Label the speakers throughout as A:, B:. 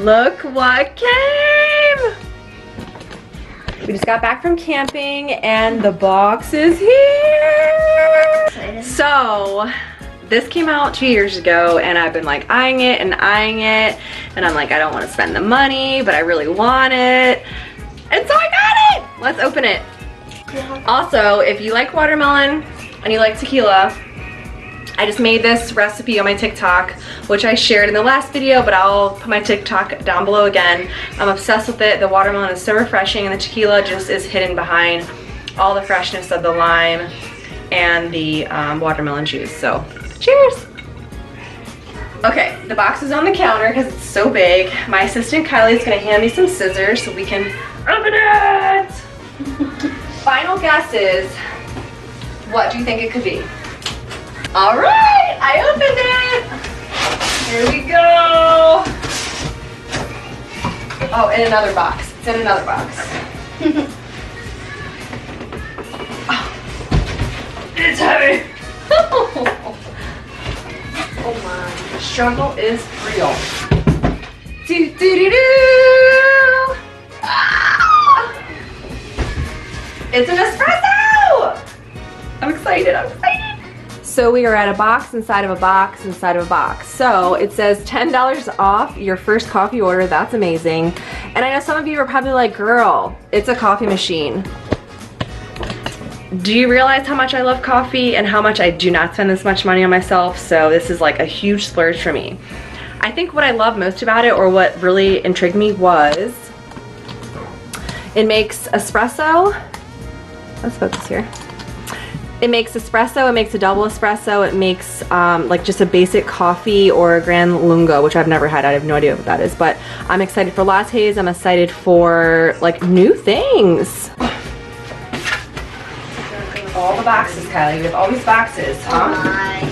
A: Look what came! We just got back from camping and the box is here!
B: Excited.
A: So, this came out 2 years ago and I've been like eyeing it and I'm like, I don't want to spend the money, but I really want it. And so I got it! Let's open it. Also, if you like watermelon and you like tequila, I just made this recipe on my TikTok, which I shared in the last video, but I'll put my TikTok down below again. I'm obsessed with it. The watermelon is so refreshing and the tequila just is hidden behind all the freshness of the lime and the watermelon juice. So, cheers! Okay, the box is on the counter because it's so big. My assistant Kylie is gonna hand me some scissors so we can open it! Final guesses. What do you think it could be? All right, I opened it. Here we go. Oh, in another box. It's in another box. Oh, it's heavy. Oh my, the struggle is real. Do do do do. Ah! It's an espresso. I'm excited. I'm excited. So we are at a box inside of a box inside of a box. So it says $10 off your first coffee order. That's amazing. And I know some of you are probably like, girl, it's a coffee machine. Do you realize how much I love coffee and how much I do not spend this much money on myself? So this is like a huge splurge for me. I think what I love most about it, or what really intrigued me, was it makes espresso. Let's focus here. It makes espresso, it makes a double espresso, it makes like just a basic coffee or a Gran Lungo, which I've never had. I have no idea what that is, but I'm excited for lattes. I'm excited for like new things. All the boxes, Kylie. We have all these boxes, huh?
B: Oh my.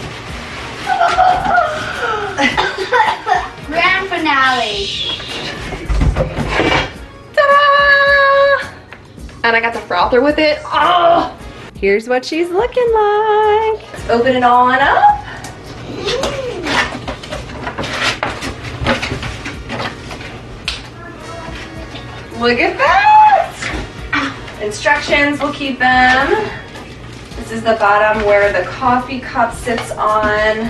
B: Grand finale.
A: Ta-da! And I got the frother with it. Oh! Here's what she's looking like. Let's open it on up. Look at that! Instructions, we'll keep them. This is the bottom where the coffee cup sits on.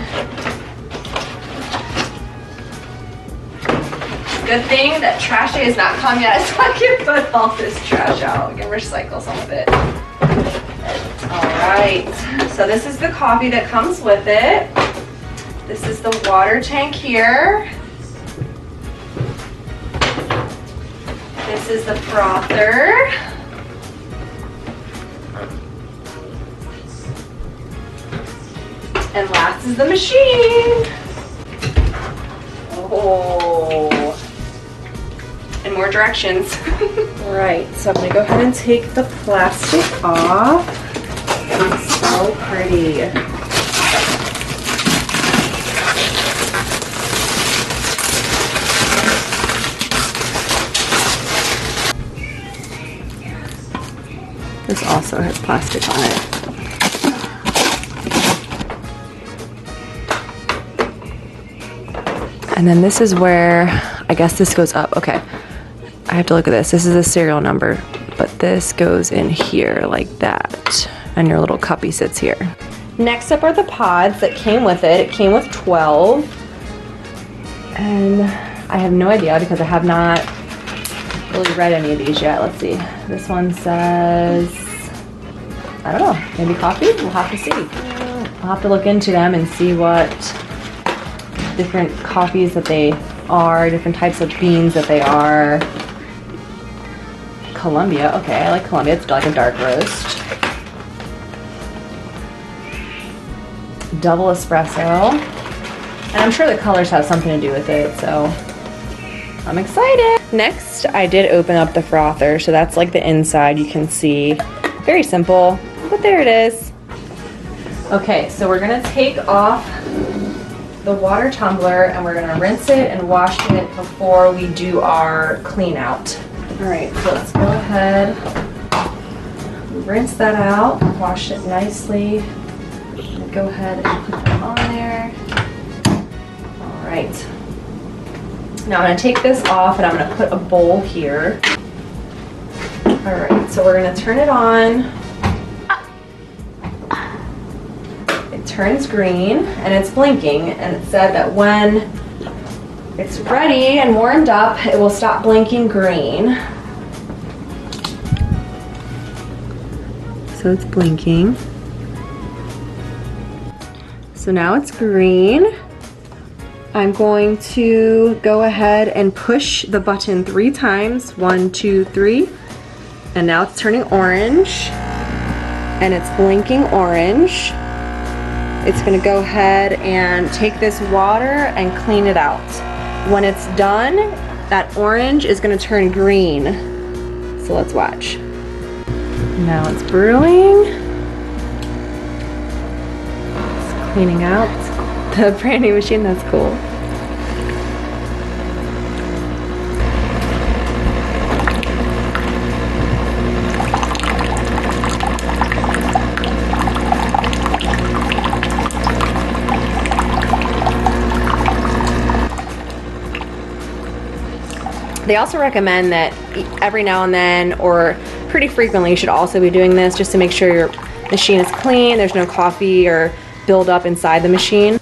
A: Good thing that trash day is not come yet, so I can put all this trash out. We can recycle some of it. Alright, so this is the coffee that comes with it. This is the water tank here. This is the frother. And last is the machine. Oh. And more directions. Alright, so I'm going to go ahead and take the plastic off. It's so pretty. This also has plastic on it. And then this is where, I guess this goes up. Okay, I have to look at this. This is a serial number, but this goes in here like that. And your little cuppy sits here. Next up are the pods that came with it. It came with 12. And I have no idea because I have not really read any of these yet. Let's see. This one says, I don't know, maybe coffee? We'll have to see. I'll have to look into them and see what different coffees that they are, different types of beans that they are. Colombia, okay, I like Colombia. It's like a dark roast. Double espresso, and I'm sure the colors have something to do with it, so I'm excited. Next, I did open up the frother, so that's like the inside. You can see, very simple, but there it is. Okay, so we're gonna take off the water tumbler and we're gonna rinse it and wash it before we do our clean out. All right, so let's go ahead, rinse that out, wash it nicely. Go ahead and put that on there. All right. Now I'm gonna take this off and I'm gonna put a bowl here. All right, so we're gonna turn it on. It turns green and it's blinking, and it said that when it's ready and warmed up, it will stop blinking green. So it's blinking. So now it's green. I'm going to go ahead and push the button 3 times. 1, 2, 3. And now it's turning orange. And it's blinking orange. It's gonna go ahead and take this water and clean it out. When it's done, that orange is gonna turn green. So let's watch. Now it's brewing. It's cleaning out the brand new machine. That's cool. They also recommend that every now and then, or pretty frequently, you should also be doing this just to make sure your machine is clean, there's no coffee or buildup inside the machine.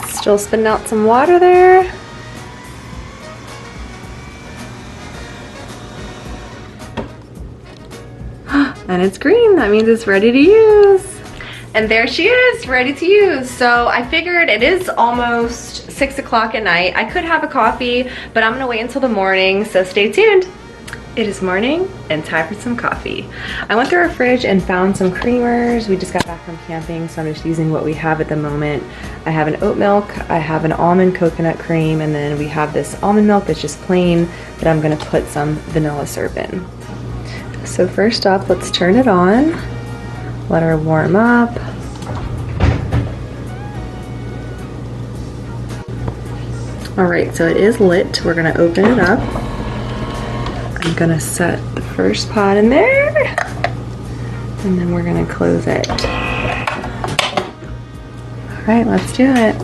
A: Still spitting out some water there. And it's green, that means it's ready to use. And there she is, ready to use. So I figured it is almost 6 o'clock at night. I could have a coffee, but I'm gonna wait until the morning, so stay tuned. It is morning and time for some coffee. I went through our fridge and found some creamers. We just got back from camping, so I'm just using what we have at the moment. I have an oat milk, I have an almond coconut cream, and then we have this almond milk that's just plain that I'm gonna put some vanilla syrup in. So first up, let's turn it on. Let her warm up. All right, so it is lit. We're gonna open it up. I'm gonna set the first pot in there, and then we're gonna close it. All right, let's do it.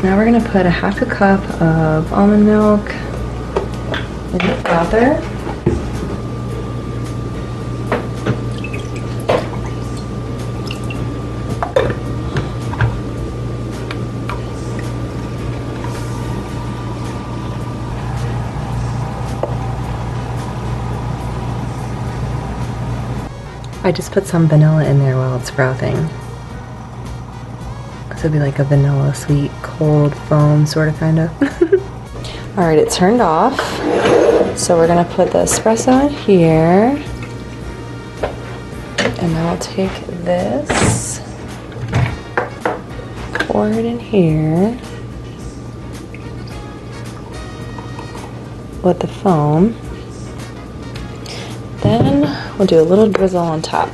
A: Now we're gonna put a half a cup of almond milk in the frother. I just put some vanilla in there while it's frothing. So it'd be like a vanilla sweet cold foam sort of kind of. All right, it turned off. So we're gonna put the espresso in here. And then I'll take this, pour it in here with the foam. Then we'll do a little drizzle on top.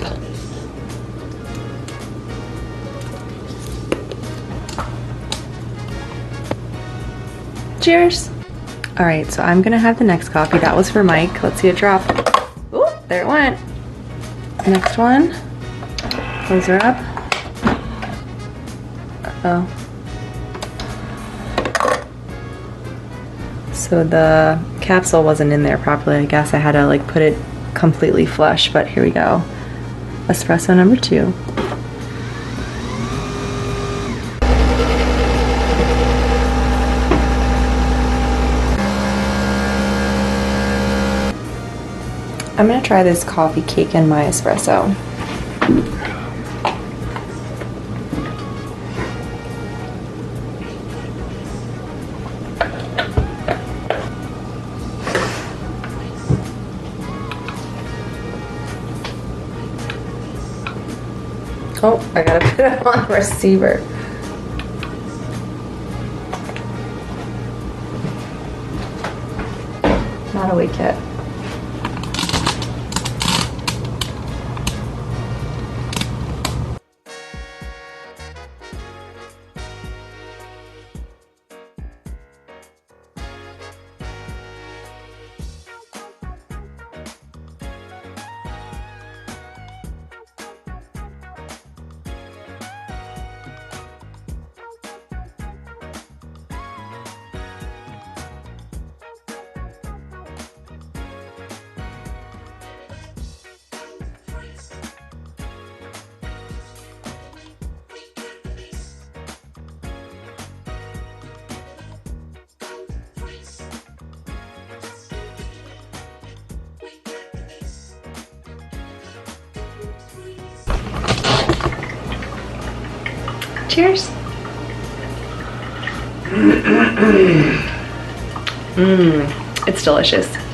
A: Cheers. All right, so I'm gonna have the next coffee. That was for Mike. Let's see it drop. Ooh, there it went. Next one. Close her up. Uh-oh. So the capsule wasn't in there properly. I guess I had to like put it completely flush, but here we go. Espresso number 2. I'm gonna try this coffee cake in my espresso. Oh, I gotta put it on the receiver. How do we tip? Cheers. It's delicious.